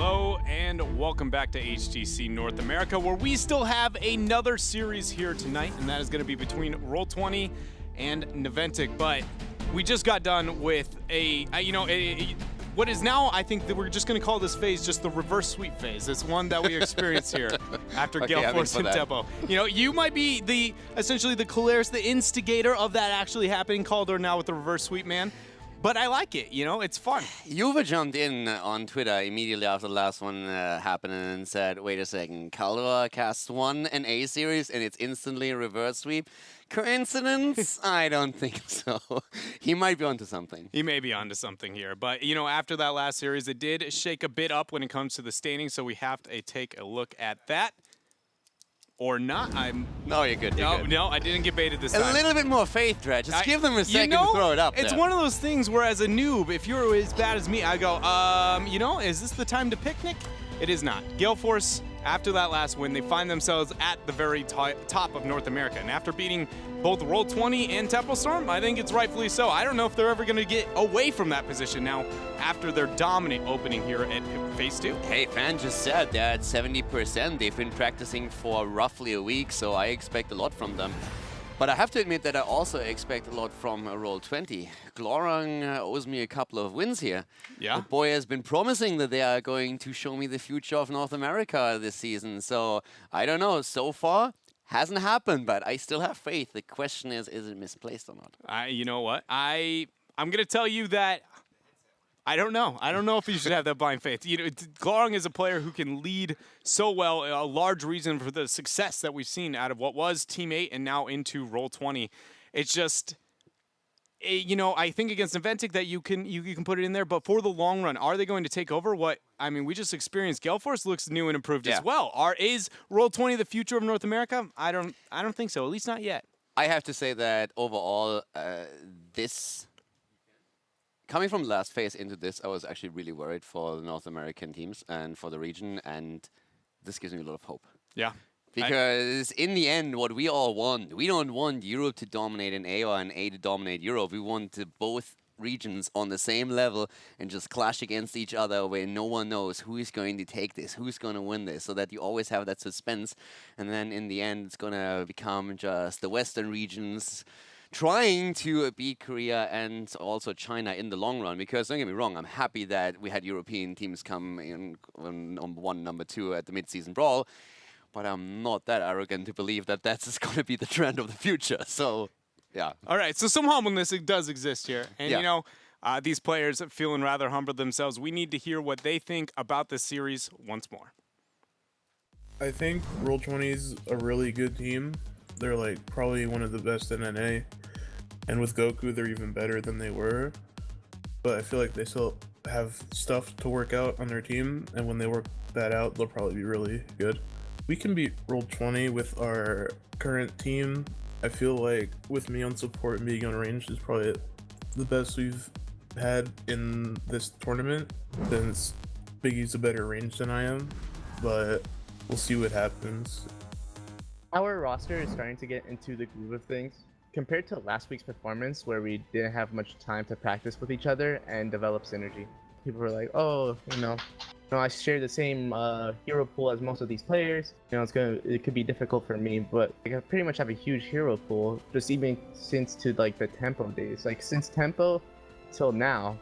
Hello and welcome back to HGC North America, where we still have another series here tonight, and that is going to be between Roll20 and Naventic. But we just got done with what is now, I think that we're just going to call this phase just the reverse sweep phase. It's one that we experienced here after Gale Force and Tempo. You know, you might be essentially the Caleres, the instigator of that actually happening, Calder now with the reverse sweep, man. But I like it, you know, it's fun. Juve jumped in on Twitter immediately after the last one happened and said, wait a second, Calder cast one an A series and it's instantly a reverse sweep. Coincidence? I don't think so. He might be onto something. He may be onto something here. But, you know, after that last series, it did shake a bit up when it comes to the standings, so we have to take a look at that. Or not. No, you're good. You're good. No, I didn't get baited this time. A little bit more faith, Dred. Just give them a second to throw it up It's there. one of those things where, as a noob, if you're as bad as me, I go, you know, is this the time to picnic? It is not. Gale Force, after that last win, they find themselves at the very top of North America. And after beating both Roll20 and Tempo Storm, I think it's rightfully so. I don't know if they're ever going to get away from that position now after their dominant opening here at Phase 2. Hey, Fan just said they're at 70%. They've been practicing for roughly a week, so I expect a lot from them. But I have to admit that I also expect a lot from Roll20. Glorang owes me a couple of wins here. Yeah. The boy has been promising that they are going to show me the future of North America this season. So I don't know. So far, hasn't happened, but I still have faith. The question is it misplaced or not? You know what? I'm going to tell you that I don't know. I don't know if you should have that blind faith. You know, Glorang is a player who can lead so well, a large reason for the success that we've seen out of what was Team 8 and now into Roll20. It's just, you know, I think against Naventic that you can put it in there, but for the long run, are they going to take over what, I mean, we just experienced Gale Force looks new and improved as well. Is Roll20 the future of North America? I don't think so, at least not yet. I have to say that overall, coming from last phase into this, I was actually really worried for the North American teams and for the region, and this gives me a lot of hope. Yeah. Because in the end, what we all want, we don't want Europe to dominate an A or an A to dominate Europe. We want both regions on the same level and just clash against each other where no one knows who is going to take this, who's going to win this, so that you always have that suspense. And then in the end, it's going to become just the Western regions trying to beat Korea and also China in the long run. Because don't get me wrong, I'm happy that we had European teams come in on number 1, number 2 at the mid-season brawl, but I'm not that arrogant to believe that that's going to be the trend of the future. So, yeah. All right, so some humbleness does exist here. And, you know, these players feeling rather humble themselves. We need to hear what they think about this series once more. I think Roll20 is a really good team. They're like probably one of the best in NA, and with Goku they're even better than they were, but I feel like they still have stuff to work out on their team, and when they work that out they'll probably be really good. We can beat Roll20 with our current team. I feel like with me on support and being on range is probably the best we've had in this tournament, since Biggie's a better range than I am, but we'll see what happens. Our roster is starting to get into the groove of things. Compared to last week's performance, where we didn't have much time to practice with each other and develop synergy. People were like, oh, you know, I share the same hero pool as most of these players. You know, it could be difficult for me, but I pretty much have a huge hero pool, just even since to like the Tempo days. Like since Tempo till now,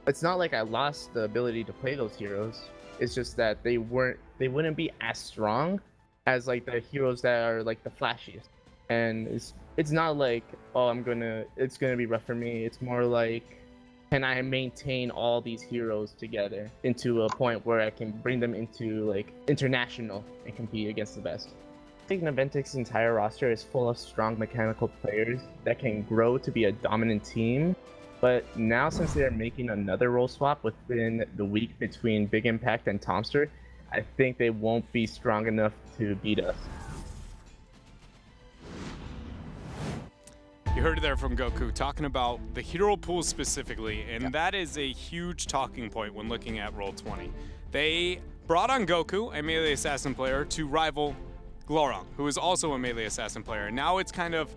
it's not like I lost the ability to play those heroes. It's just that they wouldn't be as strong as like the heroes that are like the flashiest. And it's not like, oh, it's gonna be rough for me. It's more like, can I maintain all these heroes together into a point where I can bring them into like international and compete against the best. I think Naventic's entire roster is full of strong mechanical players that can grow to be a dominant team. But now, since they're making another role swap within the week between Big Impact and Tomster, I think they won't be strong enough to beat us. You heard it there from Goku talking about the hero pool specifically, and that is a huge talking point when looking at Roll20. They brought on Goku, a melee assassin player, to rival Glorang, who is also a melee assassin player. Now it's kind of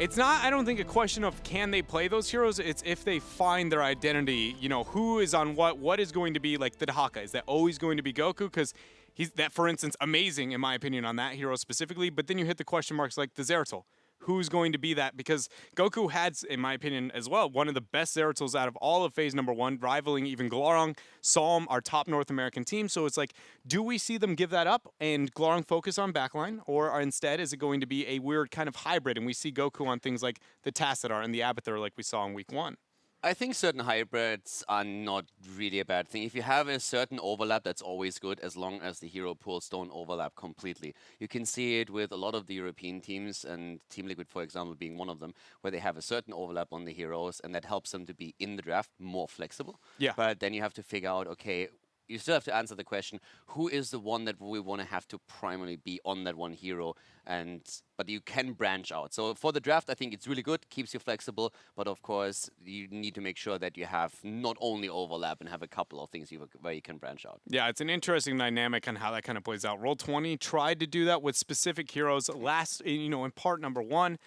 It's not, I don't think, a question of can they play those heroes. It's if they find their identity, you know, who is on what is going to be like the Dahaka. Is that always going to be Goku? Because he's that, for instance, amazing in my opinion on that hero specifically. But then you hit the question marks like the Zeratul. Who's going to be that? Because Goku had, in my opinion as well, one of the best Zeratals out of all of phase number 1, rivaling even Glorong, Psalm, our top North American team. So it's like, do we see them give that up and Glorong focus on backline? Or instead, is it going to be a weird kind of hybrid? And we see Goku on things like the Tassadar and the Abathur like we saw in week 1. I think certain hybrids are not really a bad thing. If you have a certain overlap, that's always good, as long as the hero pools don't overlap completely. You can see it with a lot of the European teams, and Team Liquid, for example, being one of them, where they have a certain overlap on the heroes, and that helps them to be in the draft more flexible. Yeah. But then you have to figure out, okay, you still have to answer the question, who is the one that we want to have to primarily be on that one hero? But you can branch out. So for the draft, I think it's really good, keeps you flexible, but of course, you need to make sure that you have not only overlap and have a couple of things where you can branch out. Yeah, it's an interesting dynamic on how that kind of plays out. Roll20 tried to do that with specific heroes in part number 1.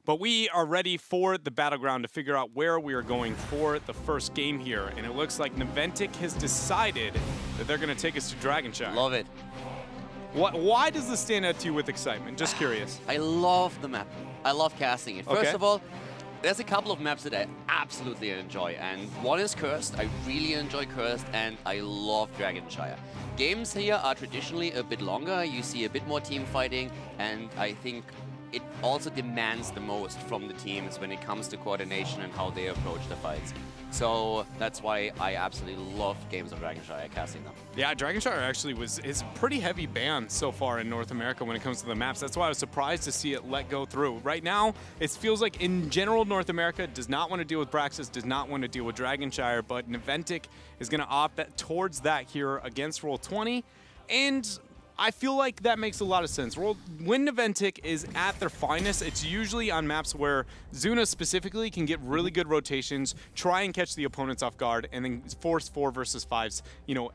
But we are ready for the battleground to figure out where we are going for the first game here. And it looks like Naventic has decided that they're going to take us to Dragonshire. Love it. Why does this stand out to you with excitement? Just curious. I love the map. I love casting it. First of all, there's a couple of maps that I absolutely enjoy. And one is Cursed. I really enjoy Cursed, and I love Dragonshire. Games here are traditionally a bit longer. You see a bit more team fighting, and I think it also demands the most from the teams when it comes to coordination and how they approach the fights. So that's why I absolutely love games of Dragonshire, casting them. Yeah, Dragonshire actually is pretty heavy ban so far in North America when it comes to the maps. That's why I was surprised to see it let go through. Right now, it feels like in general North America does not want to deal with Braxis, does not want to deal with Dragonshire, but Naventic is going to opt towards that here against Roll20. And I feel like that makes a lot of sense. When Naventic is at their finest, it's usually on maps where Zuna specifically can get really good rotations, try and catch the opponents off guard, and then force 4 versus 5s,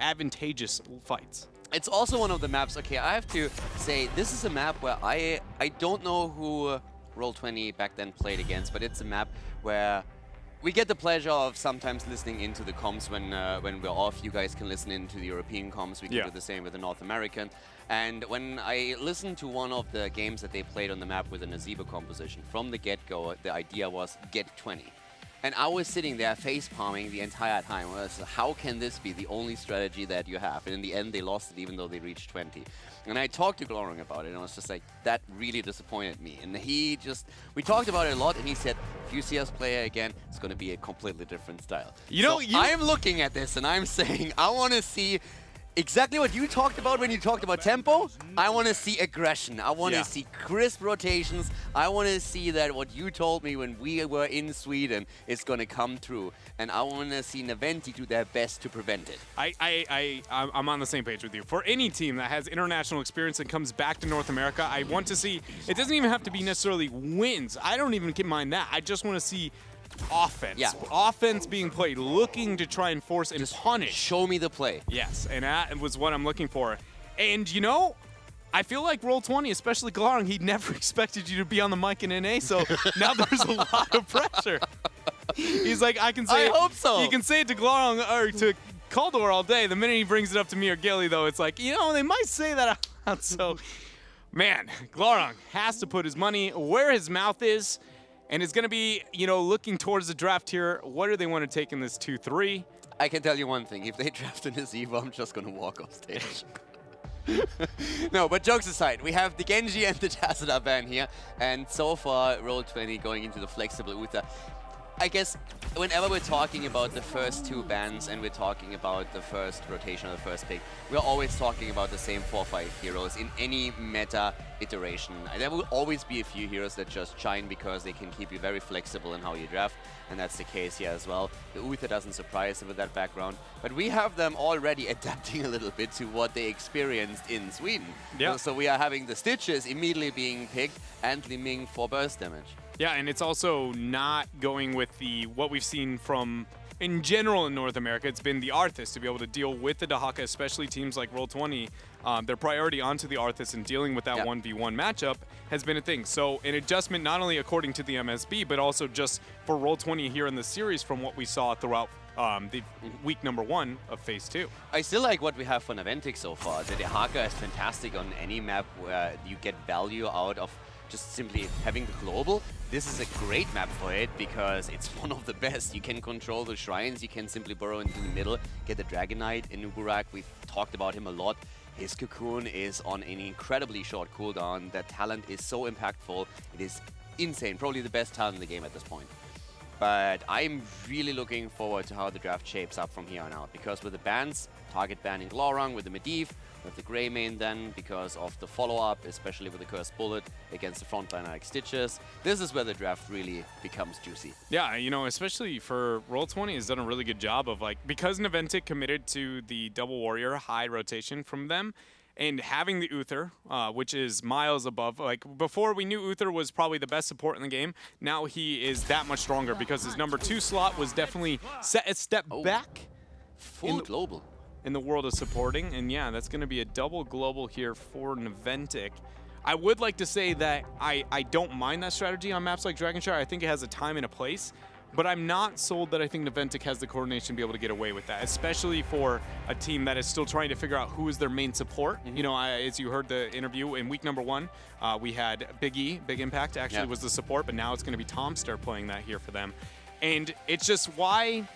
advantageous fights. It's also one of the maps, okay, I have to say, this is a map where I don't know who Roll20 back then played against, but it's a map where we get the pleasure of sometimes listening into the comms when we're off. You guys can listen into the European comms. We can do the same with the North American. And when I listened to one of the games that they played on the map with a Nazeeba composition, from the get-go, the idea was get 20. And I was sitting there face-palming the entire time. I was, how can this be the only strategy that you have? And in the end, they lost it even though they reached 20. And I talked to Glorong about it, and I was just like, that really disappointed me. And we talked about it a lot, and he said, if you see us play again, it's going to be a completely different style. I'm looking at this, and I'm saying, I want to see exactly what you talked about when you talked about tempo. I want to see aggression. I want to see crisp rotations. I want to see that what you told me when we were in Sweden is going to come through. And I want to see Naventic do their best to prevent it. I'm on the same page with you. For any team that has international experience and comes back to North America, I want to see, it doesn't even have to be necessarily wins. I don't even mind that. I just want to see offense. Yeah. Offense being played, looking to try and force and punish. Show me the play. Yes, and that was what I'm looking for. And I feel like Roll20, especially Glorong, he never expected you to be on the mic in NA, so now there's a lot of pressure. He's like, I hope so. You can say it to Glorong or to Caldor all day. The minute he brings it up to me or Gilly, though, it's like, they might say that out. So, man, Glorong has to put his money where his mouth is. And it's going to be, looking towards the draft here. What do they want to take in this 2-3? I can tell you one thing. If they draft a Nazeeba, I'm just going to walk off stage. No, but jokes aside, we have the Genji and the Tassadar ban here. And so far, Roll20 going into the flexible Uther. I guess whenever we're talking about the first 2 bans and we're talking about the first rotation or the first pick, we're always talking about the same 4 or 5 heroes in any meta iteration. There will always be a few heroes that just shine because they can keep you very flexible in how you draft, and that's the case here as well. The Uther doesn't surprise with that background, but we have them already adapting a little bit to what they experienced in Sweden. Yeah. So we are having the Stitches immediately being picked and Li Ming for burst damage. Yeah, and it's also not going with what we've seen from in general in North America, it's been the Arthas to be able to deal with the Dahaka, especially teams like Roll20. Their priority onto the Arthas and dealing with that 1v1 matchup has been a thing. So an adjustment not only according to the MSB, but also just for Roll20 here in the series from what we saw throughout the week number 1 of Phase 2. I still like what we have for Naventic so far. The Dahaka is fantastic on any map where you get value out of just simply having the global. This is a great map for it because it's one of the best. You can control the shrines, you can simply burrow into the middle, get the Dragon Knight in Uburak. We've talked about him a lot. His cocoon is on an incredibly short cooldown. That talent is so impactful. It is insane, probably the best talent in the game at this point. But I'm really looking forward to how the draft shapes up from here on out, because with the bans, target banning Glorung with the Medivh, with the Grey main then, because of the follow-up, especially with the Cursed Bullet against the frontliner like Stitches, this is where the draft really becomes juicy. Yeah, you know, especially for Roll20 has done a really good job of, like, because Naventic committed to the Double Warrior high rotation from them, and having the Uther, which is miles above. Like, before we knew Uther was probably the best support in the game. Now he is that much stronger because his number 2 slot was definitely set a step back. Full global. In the world of supporting. And yeah, that's going to be a double global here for Naventic. I would like to say that I don't mind that strategy on maps like Dragonshire. I think it has a time and a place. But I'm not sold that I think Naventic has the coordination to be able to get away with that, especially for a team that is still trying to figure out who is their main support. You know, as you heard the interview in week number 1, we had Big E, Big Impact, actually was the support, but now it's going to be Tomster playing that here for them. And it's just why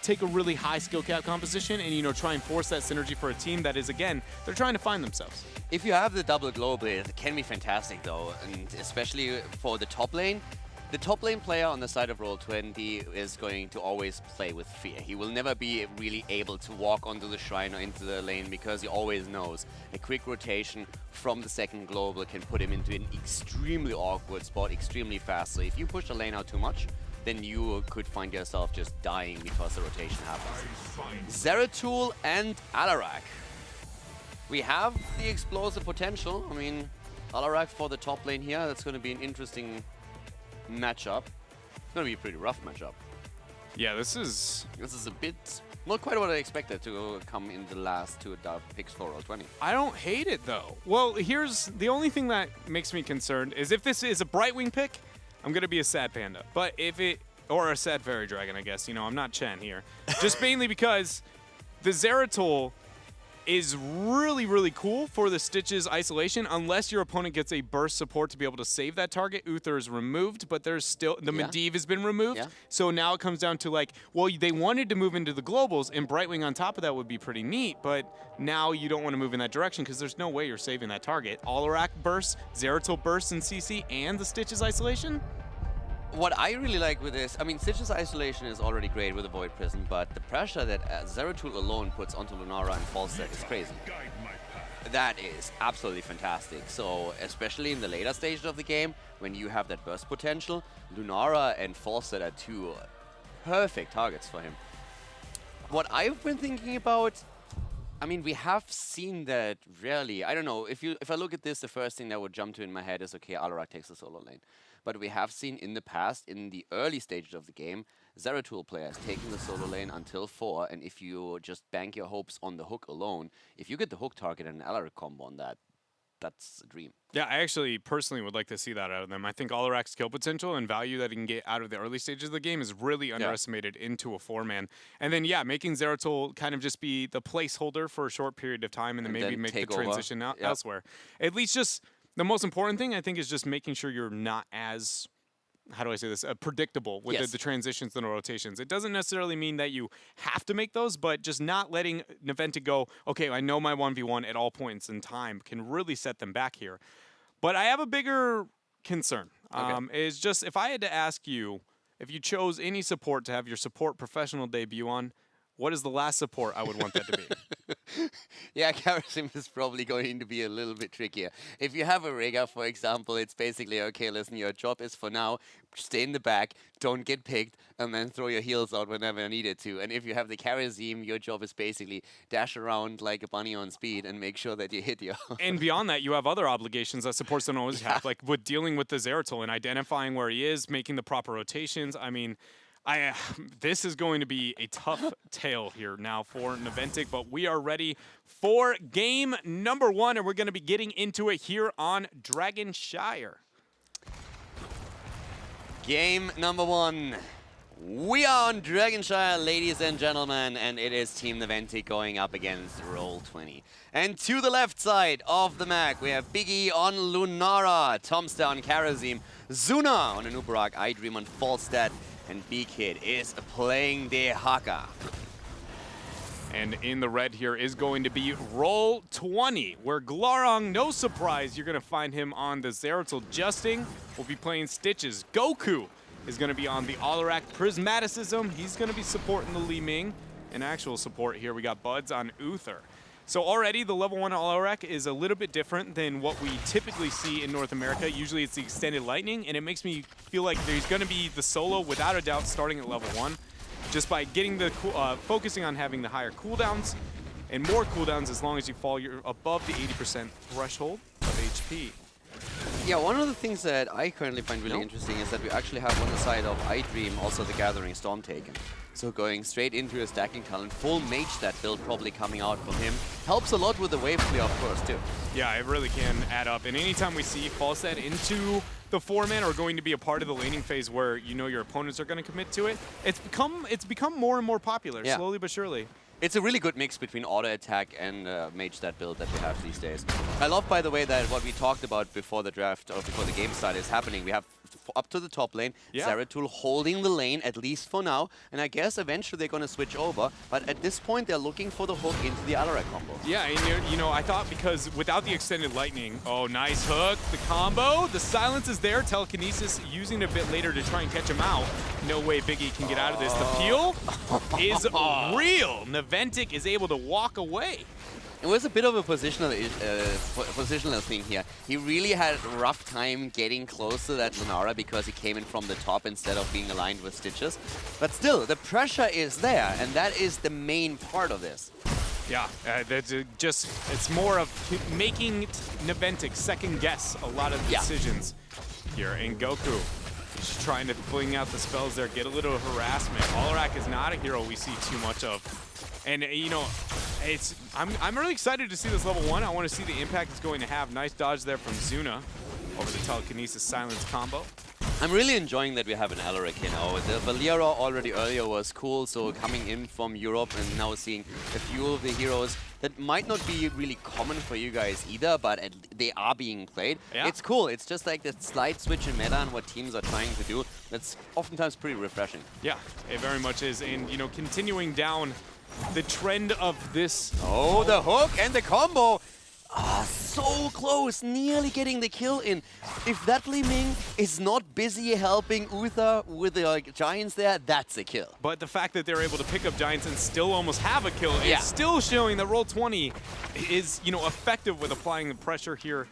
take a really high skill cap composition and, you know, try and force that synergy for a team that is, again, they're trying to find themselves. If you have the double global, it can be fantastic though, and especially for the top lane. The top lane player on the side of Roll20 is going to always play with fear. He will never be really able to walk onto the shrine or into the lane because he always knows a quick rotation from the second global can put him into an extremely awkward spot extremely fast. So if you push the lane out too much, then you could find yourself just dying because the rotation happens. Zeratul and Alarak. We have the explosive potential. I mean, Alarak for the top lane here, that's going to be an interesting matchup. It's going to be a pretty rough matchup. Yeah, this is a bit, not quite what I expected to come in the last 2 picks for Roll20. I don't hate it though. Well, here's the only thing that makes me concerned is if this is a Brightwing pick, I'm going to be a sad panda. But if it, or a sad fairy dragon, I guess, you know, I'm not Chen here. Just mainly because the Zeratul is really, really cool for the Stitches isolation, unless your opponent gets a burst support to be able to save that target. Uther is removed, but there's still, the Medivh has been removed. So now it comes down to like, well, they wanted to move into the globals, and Brightwing on top of that would be pretty neat, but now you don't want to move in that direction because there's no way you're saving that target. Alarak bursts, Zeratul bursts in CC, and the Stitches isolation? What I really like with this, I mean, Stitch's isolation is already great with the Void Prison, but the pressure that Zeratul alone puts onto Lunara and Falstad is crazy. That is absolutely fantastic. So, especially in the later stages of the game, when you have that burst potential, Lunara and Falstad are 2 perfect targets for him. What I've been thinking about, I mean, we have seen that rarely. I don't know, if I look at this, the first thing that would jump to in my head is, okay, Alarak takes the solo lane. But we have seen in the past, in the early stages of the game, Zeratul players taking the solo lane until 4, and if you just bank your hopes on the hook alone, if you get the hook target and an Alarak combo on that, that's a dream. Yeah, I actually personally would like to see that out of them. I think Alarak's skill potential and value that he can get out of the early stages of the game is really underestimated into a 4-man. And then, yeah, making Zeratul kind of just be the placeholder for a short period of time and then maybe make the transition elsewhere. At least just... the most important thing, I think, is just making sure you're not as, how do I say this, predictable with the transitions and the rotations. It doesn't necessarily mean that you have to make those, but just not letting Naventic go, okay, I know my 1v1 at all points in time can really set them back here. But I have a bigger concern. Is just, if I had to ask you, if you chose any support to have your support professional debut on, what is the last support I would want that to be? Yeah, Karasim is probably going to be a little bit trickier. If you have a Rega, for example, it's basically, okay, listen, your job is for now, stay in the back, don't get picked, and then throw your heals out whenever needed to. And if you have the Karasim, your job is basically dash around like a bunny on speed and make sure that you hit your... And beyond that, you have other obligations that supports don't always have, like with dealing with the Zeratul and identifying where he is, making the proper rotations. I mean... This is going to be a tough tale here now for Naventic, but we are ready for game number 1, and we're going to be getting into it here on Dragonshire. Game number 1. We are on Dragonshire, ladies and gentlemen, and it is Team Naventic going up against Roll20. And to the left side of the map, we have Big E on Lunara, Tomster on Karazim, Zuna on Anubarak, iDream on Falstad, and B-Kid is playing the Haka. And in the red here is going to be Roll20, where Glarong, no surprise, you're going to find him on the Zeratul Justing. We'll be playing Stitches. Goku is going to be on the Alarak Prismaticism. He's going to be supporting the Li Ming. And actual support here, we got Buds on Uther. So already the level 1 Alarak is a little bit different than what we typically see in North America. Usually it's the Extended Lightning, and it makes me feel like there's going to be the solo, without a doubt, starting at level 1. Just by getting the focusing on having the higher cooldowns and more cooldowns as long as you fall above the 80% threshold of HP. Yeah, one of the things that I currently find really interesting is that we actually have on the side of iDream also the Gathering Storm taken. So going straight into a stacking talent, full mage that build probably coming out from him. Helps a lot with the wave play, of course, too. Yeah, it really can add up. And anytime we see Falstad into the 4-man or going to be a part of the laning phase where you know your opponents are going to commit to it, it's become more and more popular, slowly but surely. It's a really good mix between auto attack and mage stat build that we have these days. I love, by the way, that what we talked about before the draft or before the game started is happening. We have up to the top lane, Zeratul holding the lane, at least for now, and I guess eventually they're going to switch over, but at this point they're looking for the hook into the Alarak combo. Yeah, and you know, I thought because without the Extended Lightning, oh, nice hook, the combo, the silence is there, telekinesis using it a bit later to try and catch him out. No way Big E can get out of this. The peel is real. Naventic is able to walk away. It was a bit of a positional thing here. He really had a rough time getting close to that Lunara because he came in from the top instead of being aligned with Stitches. But still, the pressure is there, and that is the main part of this. Yeah, that's it's more of making Naventic second guess a lot of decisions here. And Goku, he's trying to fling out the spells there, get a little harassment. Alarak is not a hero we see too much of. And, you know, I'm really excited to see this level 1. I want to see the impact it's going to have. Nice dodge there from Zuna over the telekinesis silence combo. I'm really enjoying that we have an Alarak here now. The Valeera already earlier was cool, so coming in from Europe and now seeing a few of the heroes that might not be really common for you guys either, but they are being played. Yeah. It's cool. It's just like the slight switch in meta and what teams are trying to do. That's oftentimes pretty refreshing. Yeah, it very much is. And, you know, continuing down the trend of this. Oh, the hook and the combo. Ah, so close, nearly getting the kill in. If that Li Ming is not busy helping Uther with the giants there, that's a kill. But the fact that they're able to pick up giants and still almost have a kill is still showing that Roll20 is, you know, effective with applying the pressure here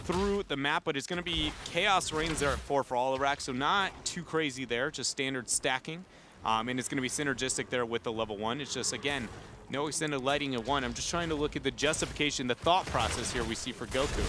through the map. But it's going to be Chaos Reigns there at 4 for Alarak, so not too crazy there, just standard stacking. And it's going to be synergistic there with the level 1. It's just, again, no extended lighting at 1. I'm just trying to look at the justification, the thought process here we see for Goku.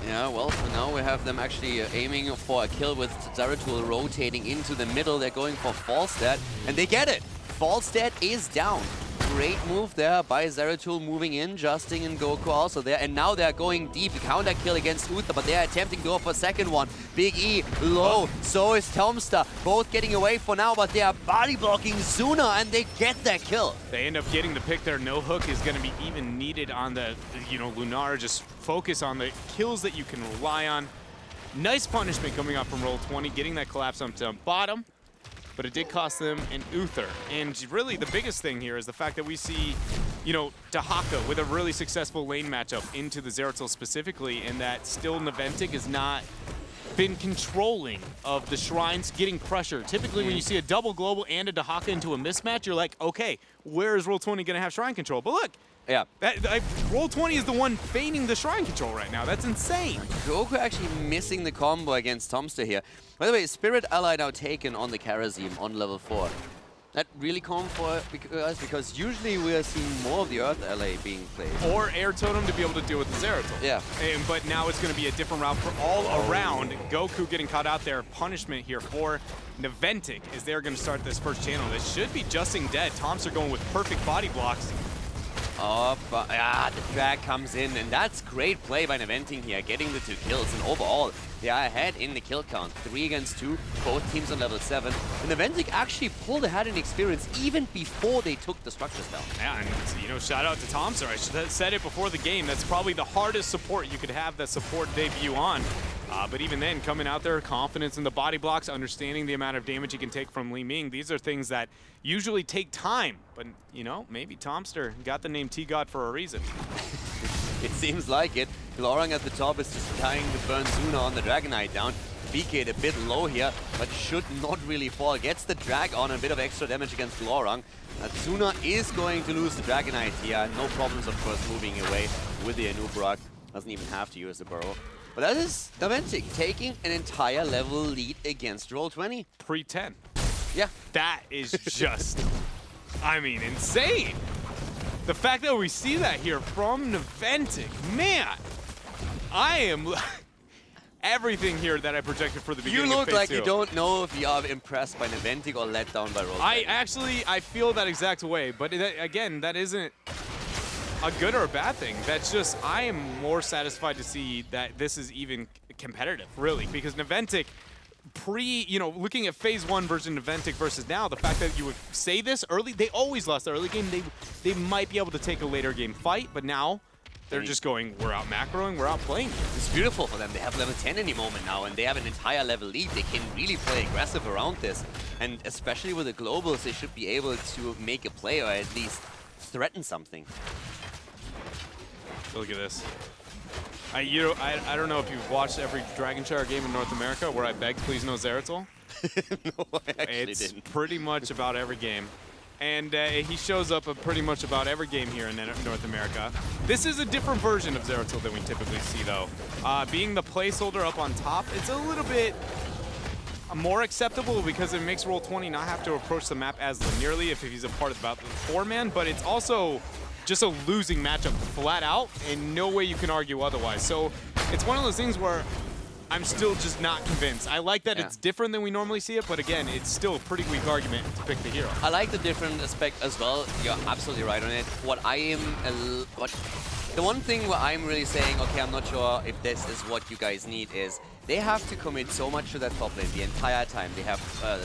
Yeah, well, for now we have them actually aiming for a kill with Zeratul rotating into the middle. They're going for Falstad, and they get it. Falstad is down. Great move there by Zeratul moving in, Justing and Goku also there. And now they're going deep. Counter kill against Uther, but they're attempting to go for a second one. Big E low, so is Tomster. Both getting away for now, but they are body blocking Zuna, and they get that kill. They end up getting the pick there. No hook is going to be even needed on the, you know, Lunar. Just focus on the kills that you can rely on. Nice punishment coming up from Roll20, getting that collapse up to bottom. But it did cost them an Uther. And really the biggest thing here is the fact that we see, you know, Dahaka with a really successful lane matchup into the Zeratul specifically, and that still Naventic has not been controlling of the shrines, getting pressure. Typically when you see a double global and a Dahaka into a mismatch, you're like, okay, where is Roll20 going to have shrine control? But look, Roll20 is the one feigning the shrine control right now. That's insane. Goku actually missing the combo against Tomster here. By the way, Spirit Ally now taken on the Karazim on level 4. That really calm for us because usually we are seeing more of the Earth LA being played. Or Air Totem to be able to deal with the Zeratul. Yeah. But now it's going to be a different route for all around. Goku getting caught out there. Punishment here for Naventic as they're going to start this first channel. This should be Justing dead. Toms are going with perfect body blocks. Oh, but the drag comes in, and that's great play by Naventic here, getting the 2 kills. And overall, they are ahead in the kill count. 3 against 2, both teams on level 7. And Naventic actually pulled ahead in experience even before they took the structures down. Yeah, and you know, shout out to Tomster. I should have said it before the game. That's probably the hardest support you could have that support debut on. But even then, coming out there, confidence in the body blocks, understanding the amount of damage he can take from Li Ming, these are things that usually take time. But, you know, maybe Tomster got the name T-God for a reason. It seems like it. Glorang at the top is just trying to burn Zuna on the Dragonite down. BK a bit low here, but should not really fall. Gets the drag on, a bit of extra damage against Glorang. Zuna is going to lose the Dragonite here. No problems, of course, moving away with the Anub'arak. Doesn't even have to use the burrow. But that is Naventic taking an entire level lead against Roll20. Pre-10. Yeah. That is just, I mean, insane. The fact that we see that here from Naventic, man, I am everything here that I projected for the beginning You of look Phase like 2. you don't know if you are impressed by Naventic or let down by Roll20. I feel that exact way, but again, that isn't a good or a bad thing. That's just, I am more satisfied to see that this is even competitive, really, because Naventic, looking at Phase 1 version Naventic versus now, the fact that you would say this early, they always lost the early game. They might be able to take a later game fight, but now they're just going, we're out macroing, we're out playing. It's beautiful for them. They have level 10 any moment now, and they have an entire level lead. They can really play aggressive around this. And especially with the globals, they should be able to make a play or at least threaten something. Look at this. I don't know if you've watched every Dragon Shower game in North America where I beg, please no Zeratul. No, I actually It's didn't. pretty much about every game. And he shows up at pretty much about every game here in North America. This is a different version of Zeratul than we typically see, though. Being the placeholder up on top, it's a little bit more acceptable because it makes Roll20 not have to approach the map as linearly if he's a part of the 4-man, but it's also just a losing matchup flat out, and no way you can argue otherwise. So it's one of those things where I'm still just not convinced. I like that it's different than we normally see it, but again, it's still a pretty weak argument to pick the hero. I like the different aspect as well. You're absolutely right on it. The one thing where I'm really saying, okay, I'm not sure if this is what you guys need is they have to commit so much to that top lane the entire time. They have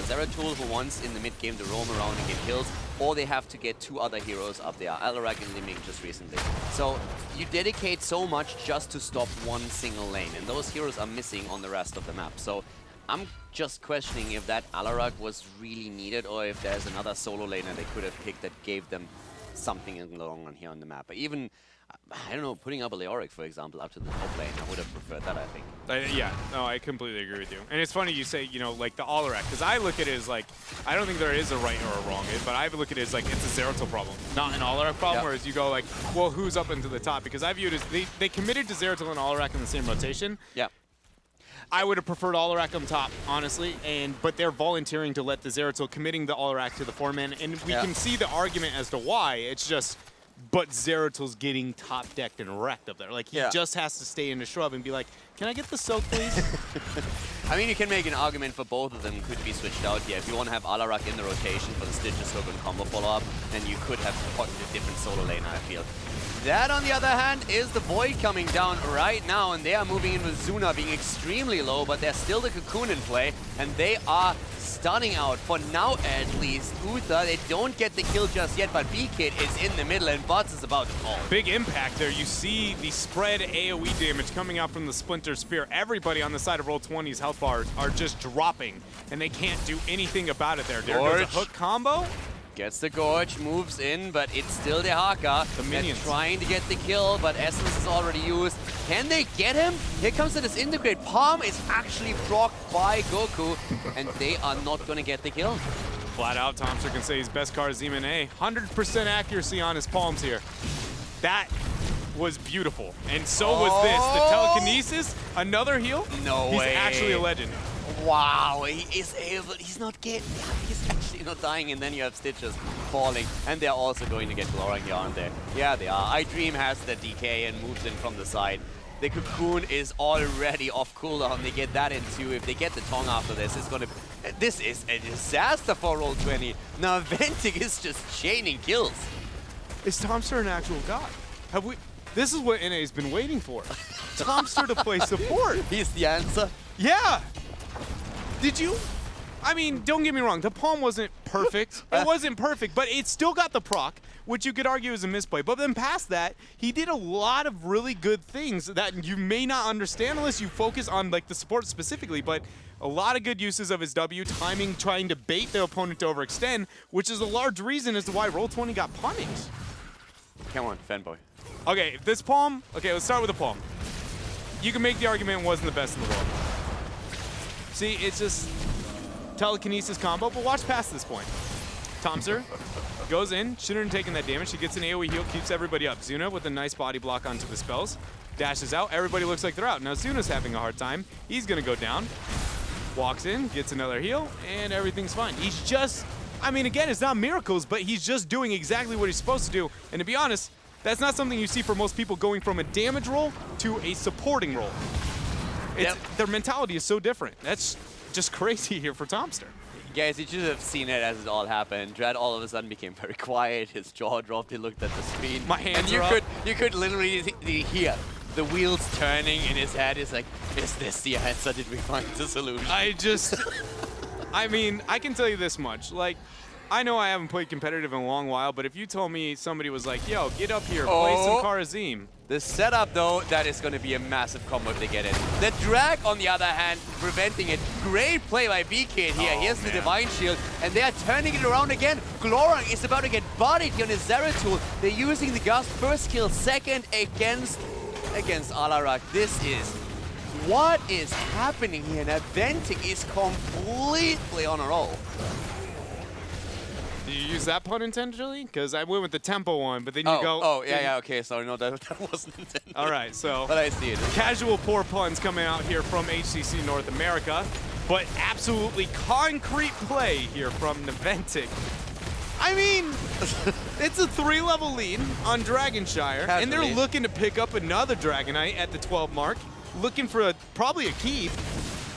Zeratul who wants in the mid game to roam around and get kills, or they have to get 2 other heroes up there, Alarak and Li Ming just recently. So you dedicate so much just to stop one single lane, and those heroes are missing on the rest of the map. So I'm just questioning if that Alarak was really needed, or if there's another solo laner they could have picked that gave them something in the long run here on the map. But even, I don't know, putting up a Leoric, for example, up to the top lane, I would have preferred that, I think. Yeah, no, I completely agree with you. And it's funny you say, like the Alarak, because I look at it as like, I don't think there is a right or a wrong, but I look at it as like it's a Zeratul problem, not an Alarak problem, whereas you go like, well, who's up into the top? Because I view it as they committed to Zeratul and Alarak in the same rotation. Yeah. I would have preferred Alarak on top, honestly, but they're volunteering to let the Zeratul, committing the Alarak to the 4-man, and we can see the argument as to why. It's just, but Zeratul's getting top-decked and wrecked up there. Like, he just has to stay in the shrub and be like, can I get the soak, please? I mean, you can make an argument for both of them could be switched out here. If you want to have Alarak in the rotation for the Stitches hook and combo follow-up, then you could have gotten a different solo lane, I feel. That, on the other hand, is the Void coming down right now, and they are moving in with Zuna being extremely low, but there's still the Cocoon in play, and they are stunning out, for now at least, Uther. They don't get the kill just yet, but B-Kid is in the middle, and Bots is about to fall. Big impact there. You see the spread AoE damage coming out from the Splinter Spear. Everybody on the side of Roll20's health bars are just dropping, and they can't do anything about it there. There goes a hook combo. Gets the Gorge, moves in, but it's still the Haka. The minions. They're trying to get the kill, but Essence is already used. Can they get him? Here comes the Disintegrate. Palm is actually procced by Goku, and they are not going to get the kill. Flat out, Tomster can say his best card is Zeman A. 100% accuracy on his palms here. That was beautiful. And so was this. The telekinesis, another heal. No way. He's actually a legend. Wow, he is able, he's not getting, he's actually not dying, and then you have Stitches falling, and they're also going to get Glorang here, aren't they? Yeah, they are. iDream has the DK and moves in from the side. The Cocoon is already off cooldown. They get that in too. If they get the Tong after this, it's gonna. This is a disaster for Roll20. Naventic is just chaining kills. Is Tomster an actual god? Have we? This is what NA's been waiting for. Tomster to play support. He's the answer. Yeah. Did you? I mean, don't get me wrong. The palm wasn't perfect. It wasn't perfect, but it still got the proc, which you could argue is a misplay. But then past that, he did a lot of really good things that you may not understand unless you focus on like the support specifically. But a lot of good uses of his W, timing, trying to bait the opponent to overextend, which is a large reason as to why Roll20 got punished. Come on, fanboy. Okay, this palm. Okay, let's start with the palm. You can make the argument it wasn't the best in the world. See, it's just telekinesis combo, but watch past this point. Tomster goes in, shouldn't have taken that damage. He gets an AoE heal, keeps everybody up. Zuna with a nice body block onto the spells. Dashes out, everybody looks like they're out. Now Zuna's having a hard time. He's gonna go down. Walks in, gets another heal, and everything's fine. He's just, I mean, again, it's not miracles, but he's just doing exactly what he's supposed to do. And to be honest, that's not something you see for most people going from a damage role to a supporting role. Their mentality is so different. That's just crazy here for Tomster. Guys, you should have seen it as it all happened. Dread all of a sudden became very quiet. His jaw dropped. He looked at the screen. My hands and are up. you could literally hear the wheels turning in his head. It's like, is this the answer? Did we find the solution? I mean, I can tell you this much. Like, I know I haven't played competitive in a long while, but if you told me somebody was like, yo, get up here, play some Kharazim. The setup, though, that is going to be a massive combo if they get it. The drag, on the other hand, preventing it. Great play by BKid here. Here's the Divine Shield, and they are turning it around again. Glorang is about to get bodied here on his Zeratul. They're using the Gust. First kill, second against Alarak. This is... what is happening here? Naventic is completely on a roll. Did you use that pun intentionally? Because I went with the tempo one, but then you go... Oh, yeah, okay, sorry, no, that wasn't intended. All right, so... But I see it. Casual poor puns coming out here from HGC North America, but absolutely concrete play here from Naventic. I mean, it's a 3-level lead on Dragonshire, and they're looking to pick up another Dragonite at the 12 mark, looking for probably a keep.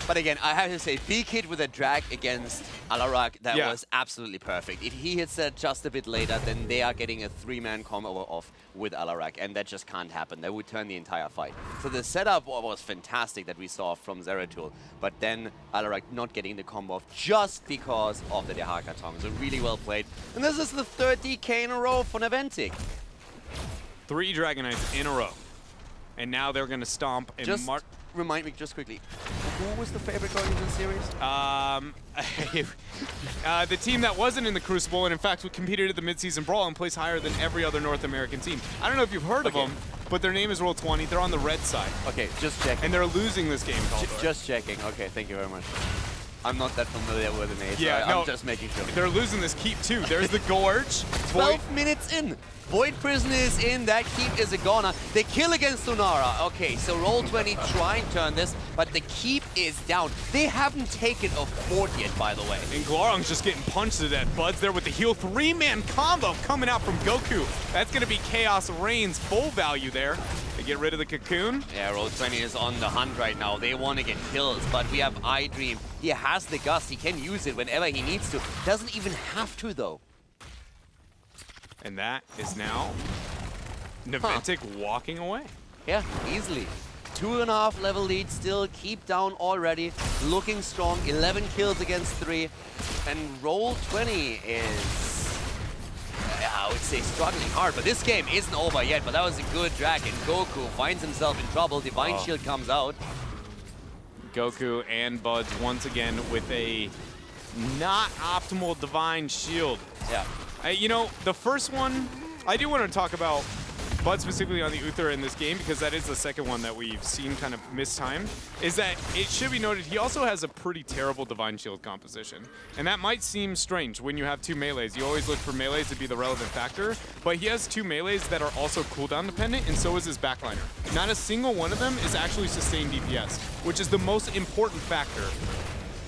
But again, I have to say, BKid with a drag against Alarak, that was absolutely perfect. If he hits that just a bit later, then they are getting a 3-man combo off with Alarak, and that just can't happen. That would turn the entire fight. So the setup was fantastic that we saw from Zeratul, but then Alarak not getting the combo off just because of the Dehaka Tong. So really well played. And this is the third DK in a row for Naventic. 3 Dragonites in a row. And now they're going to stomp and mark. Remind me just quickly, who was the favorite going into the series? The team that wasn't in the Crucible and in fact competed at the midseason brawl and placed higher than every other North American team. I don't know if you've heard of them, but their name is Roll20. They're on the red side. Okay, just checking. And they're losing this game. Just checking. Okay, thank you very much. I'm not that familiar with the name, yeah, so I'm just making sure. They're losing this keep too. There's the Gorge. 12 minutes in. Void Prison is in, that keep is a goner. They kill against Sonara. Okay, so Roll20 try and turn this, but the keep is down. They haven't taken a fort yet, by the way. And Glorang's just getting punched to death. Bud's there with the heal. 3-man combo coming out from Goku. That's going to be Chaos Reign's full value there. They get rid of the Cocoon. Yeah, Roll20 is on the hunt right now. They want to get kills, but we have iDream. He has the Gust. He can use it whenever he needs to. Doesn't even have to, though. And that is now Naventic walking away. Yeah, easily. 2.5 level lead still, keep down already, looking strong, 11 kills against 3, and Roll20 is, I would say, struggling hard, but this game isn't over yet, but that was a good drag, and Goku finds himself in trouble, Divine Shield comes out. Goku and Buds once again with a not optimal Divine Shield. Yeah. You know, the first one, I do want to talk about Bud specifically on the Uther in this game, because that is the second one that we've seen kind of mistimed, is that it should be noted he also has a pretty terrible Divine Shield composition. And that might seem strange when you have 2 melees. You always look for melees to be the relevant factor, but he has 2 melees that are also cooldown dependent, and so is his backliner. Not a single one of them is actually sustained DPS, which is the most important factor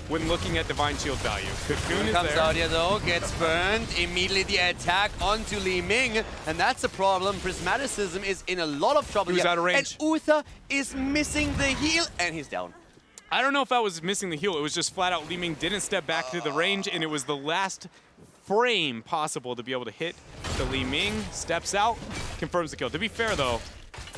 when looking at Divine Shield value. Cocoon is Comes there. out here though, gets burned. Immediately the attack onto Li Ming, and that's a problem. Prismaticism is in a lot of trouble He was here. out of range. And Uther is missing the heal, and he's down. I don't know if I was missing the heal. It was just flat out Li Ming didn't step back to the range, and it was the last frame possible to be able to hit the Li Ming. Steps out, confirms the kill. To be fair though,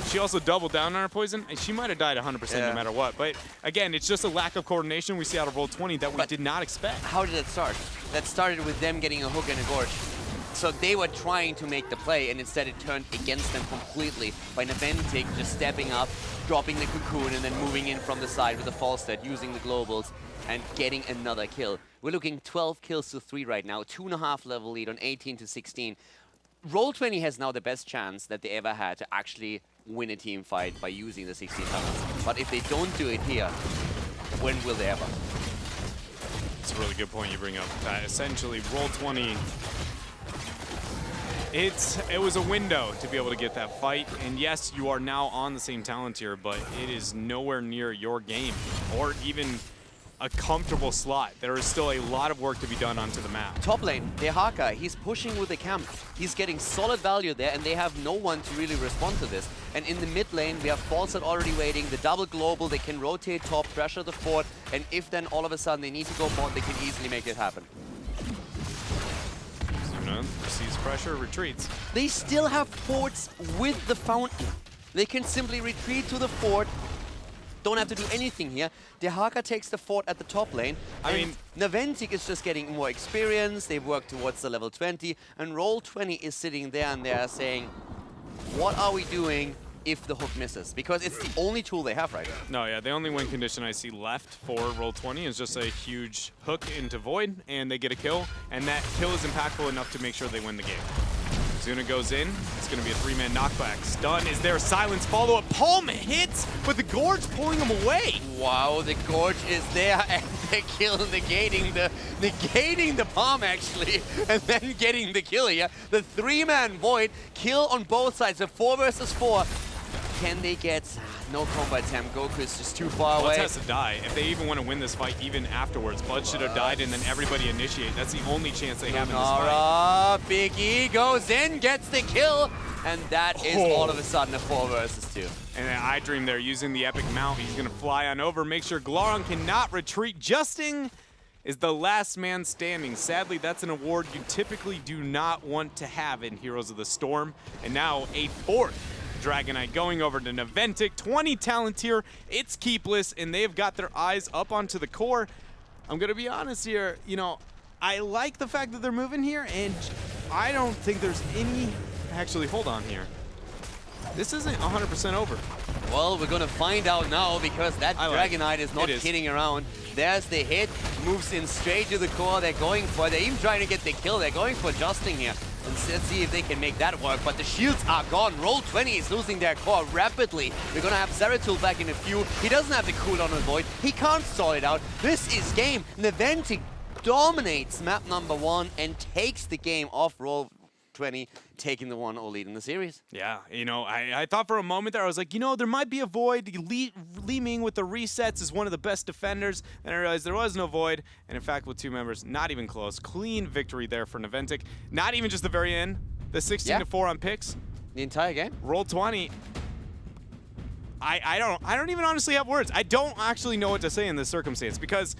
she also doubled down on her poison, and she might have died 100% no matter what. But again, it's just a lack of coordination we see out of Roll20 that we did not expect. How did it start? That started with them getting a hook and a gorge. So they were trying to make the play, and instead it turned against them completely by Naventic just stepping up, dropping the cocoon, and then moving in from the side with the false start, using the globals, and getting another kill. We're looking 12 kills to 3 right now, 2.5 level lead on 18 to 16. Roll20 has now the best chance that they ever had to actually win a team fight by using the 16 tunnels. But if they don't do it here, when will they ever? It's a really good point you bring up. That essentially, Roll20, it was a window to be able to get that fight. And yes, you are now on the same talent tier, but it is nowhere near your game or even a comfortable slot. There is still a lot of work to be done onto the map. Top lane, Dehaka, he's pushing with the camp. He's getting solid value there, and they have no one to really respond to this. And in the mid lane, we have Falset already waiting, the double global, they can rotate top, pressure the fort, and if then all of a sudden they need to go bot, they can easily make it happen. Zuna receives pressure, retreats. They still have forts with the fountain. They can simply retreat to the fort, don't have to do anything here. Dehaka takes the fort at the top lane. I mean, Naventic is just getting more experience. They've worked towards the level 20, and Roll20 is sitting there and they're saying, what are we doing if the hook misses? Because it's the only tool they have right now. No, yeah, the only win condition I see left for Roll20 is just a huge hook into Void, and they get a kill, and that kill is impactful enough to make sure they win the game. Zuna goes in. It's going to be a 3-man knockback. Stun is there. Silence follow-up. Palm hits, but the Gorge pulling him away. Wow, the Gorge is there, and the kill negating the palm, actually, and then getting the kill here. The 3-man Void, kill on both sides, a 4 versus 4. Can they get no combo attempt? Goku is just too far away. Bloods has to die. If they even want to win this fight, even afterwards, Blood should have died and then everybody initiate. That's the only chance they have in this fight. Big E goes in, gets the kill, and that is all of a sudden a 4 versus 2. And then I Dream there using the epic mount. He's going to fly on over, make sure Glaurung cannot retreat. Justing is the last man standing. Sadly, that's an award you typically do not want to have in Heroes of the Storm. And now a 4th Dragonite going over to Naventic, 20 talent tier, it's keepless, and they've got their eyes up onto the core. I'm gonna be honest here, you know, I like the fact that they're moving here, and I don't think there's any, actually, hold on here. This isn't 100% over. Well, we're gonna find out now because that Dragonite is not kidding around. There's the hit, moves in straight to the core, they're going for it. They're even trying to get the kill, they're going for Justing here. And let's see if they can make that work, but the shields are gone. Roll20 is losing their core rapidly. We're gonna have Zeratul back in a few. He doesn't have the cooldown on Void. He can't stall it out. This is game. Naventic dominates map number 1 and takes the game off Roll20, taking the 1-0 lead in the series. Yeah, you know, I thought for a moment there, I was like, you know, there might be a Void. Li Ming with the resets is one of the best defenders. Then I realized there was no Void. And in fact, with 2 members, not even close. Clean victory there for Naventic. Not even just the very end. The 16-4 on picks. The entire game. Roll20. I don't even honestly have words. I don't actually know what to say in this circumstance because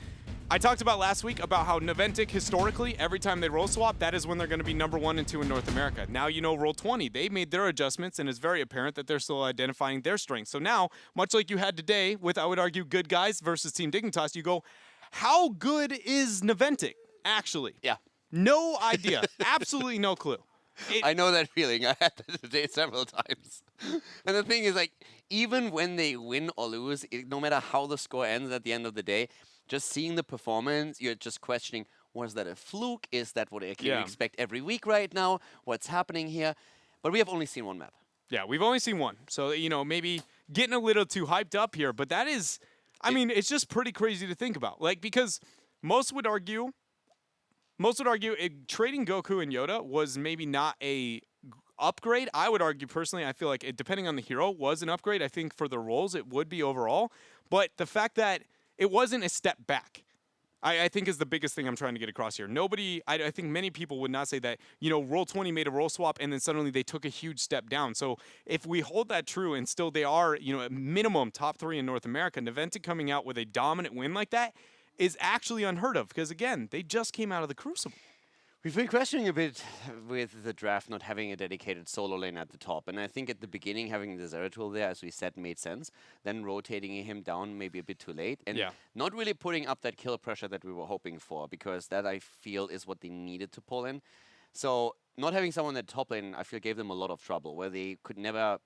I talked about last week about how Naventic, historically, every time they roll swap, that is when they're going to be number 1 and 2 in North America. Now you know Roll20. They made their adjustments, and it's very apparent that they're still identifying their strengths. So now, much like you had today with, I would argue, Good Guys versus Team Dignitas, you go, how good is Naventic, actually? Yeah. No idea. Absolutely no clue. I know that feeling. I had that today several times. And the thing is, like, even when they win or lose, no matter how the score ends at the end of the day, just seeing the performance, you're just questioning, was that a fluke? Is that what I can expect every week right now? What's happening here? But we have only seen 1 map. Yeah, we've only seen 1. So, you know, maybe getting a little too hyped up here. But that is, I mean, it's just pretty crazy to think about. Like, because most would argue trading Goku and Yoda was maybe not a upgrade. I would argue personally, I feel like it, depending on the hero, was an upgrade. I think for the roles, it would be overall. But the fact that it wasn't a step back. I think is the biggest thing I'm trying to get across here. Nobody, I think many people would not say that, Roll20 made a role swap and then suddenly they took a huge step down. So if we hold that true and still they are, at minimum top 3 in North America, Naventic coming out with a dominant win like that is actually unheard of because, again, they just came out of the Crucible. We've been questioning a bit with the draft not having a dedicated solo lane at the top. And I think at the beginning, having the Zeratul there, as we said, made sense. Then rotating him down maybe a bit too late. And not really putting up that kill pressure that we were hoping for, because that, I feel, is what they needed to pull in. So not having someone at top lane, I feel, gave them a lot of trouble, where they could never...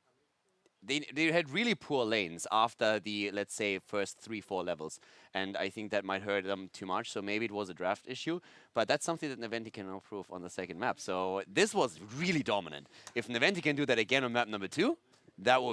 They had really poor lanes after the, let's say, first 3-4 levels. And I think that might hurt them too much. So maybe it was a draft issue. But that's something that Naventic can improve on the second map. So this was really dominant. If Naventic can do that again on map number 2, that would